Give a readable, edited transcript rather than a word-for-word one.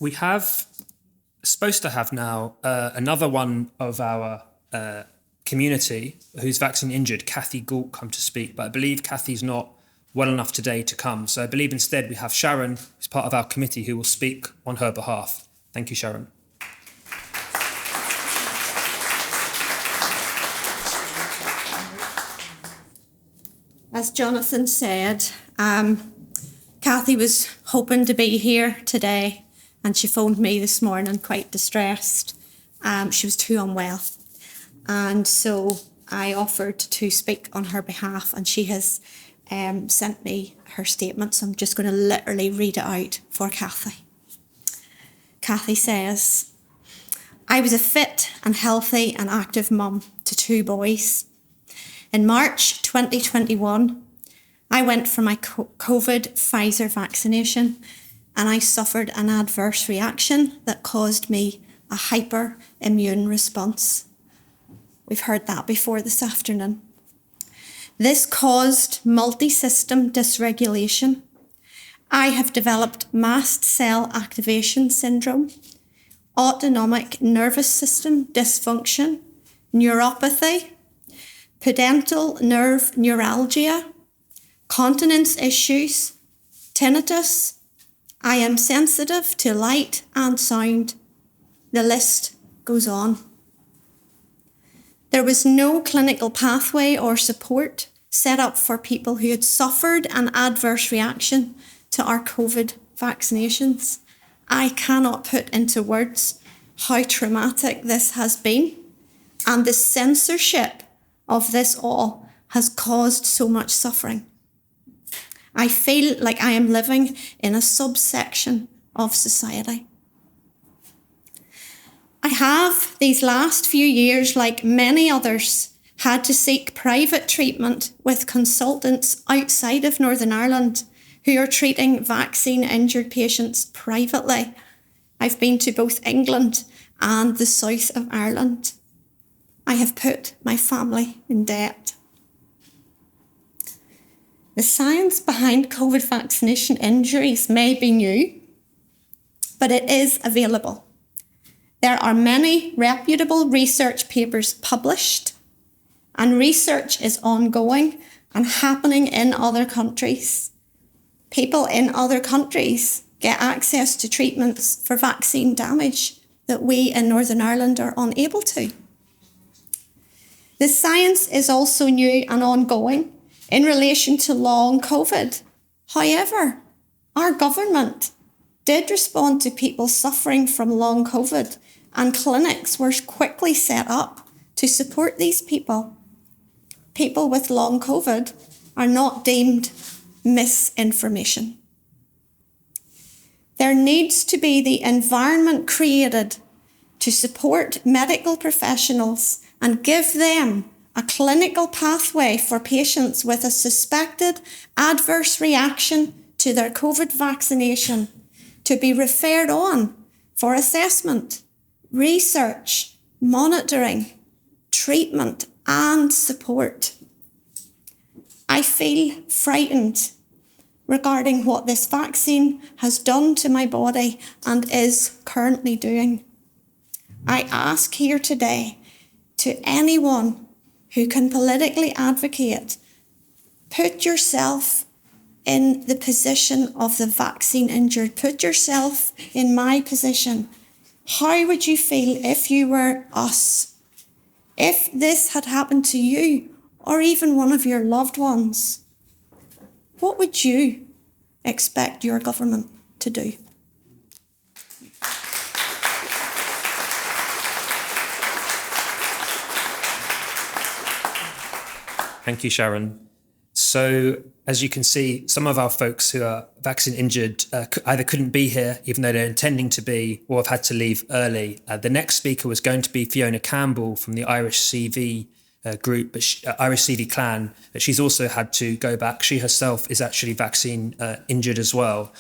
We have supposed to have now another one of our community who's vaccine injured, Kathy Gault, come to speak, but I believe Kathy's not well enough today to come. So I believe instead we have Sharon, who's part of our committee, who will speak on her behalf. Thank you, Sharon. As Jonathan said, Kathy was hoping to be here today, and she phoned me this morning quite distressed. She was too unwell. And so I offered to speak on her behalf, and she has sent me her statement. So I'm just going to literally read it out for Kathy. Kathy says, I was a fit and healthy and active mum to 2 boys. In March 2021, I went for my COVID Pfizer vaccination, and I suffered an adverse reaction that caused me a hyperimmune response. We've heard that before this afternoon. This caused multi-system dysregulation. I have developed mast cell activation syndrome, autonomic nervous system dysfunction, neuropathy, pudendal nerve neuralgia, continence issues, tinnitus. I am sensitive to light and sound. The list goes on. There was no clinical pathway or support set up for people who had suffered an adverse reaction to our COVID vaccinations. I cannot put into words how traumatic this has been, and the censorship of this all has caused so much suffering. I feel like I am living in a subsection of society. I have, these last few years, like many others, had to seek private treatment with consultants outside of Northern Ireland who are treating vaccine-injured patients privately. I've been to both England and the south of Ireland. I have put my family in debt. The science behind COVID vaccination injuries may be new, but it is available. There are many reputable research papers published, and research is ongoing and happening in other countries. People in other countries get access to treatments for vaccine damage that we in Northern Ireland are unable to. The science is also new and ongoing in relation to long COVID. However, our government did respond to people suffering from long COVID, and clinics were quickly set up to support these people. People with long COVID are not deemed misinformation. There needs to be the environment created to support medical professionals and give them a clinical pathway for patients with a suspected adverse reaction to their COVID vaccination to be referred on for assessment, research, monitoring, treatment, and support. I feel frightened regarding what this vaccine has done to my body and is currently doing. I ask here today to anyone who can politically advocate, put yourself in the position of the vaccine injured. Put yourself in my position. How would you feel if you were us? If this had happened to you or even one of your loved ones, what would you expect your government to do? Thank you, Sharon. So, as you can see, some of our folks who are vaccine injured either couldn't be here, even though they're intending to be, or have had to leave early. The next speaker was going to be Fiona Campbell from the Irish CV group, Irish CV clan, but she's also had to go back. She herself is actually vaccine injured as well.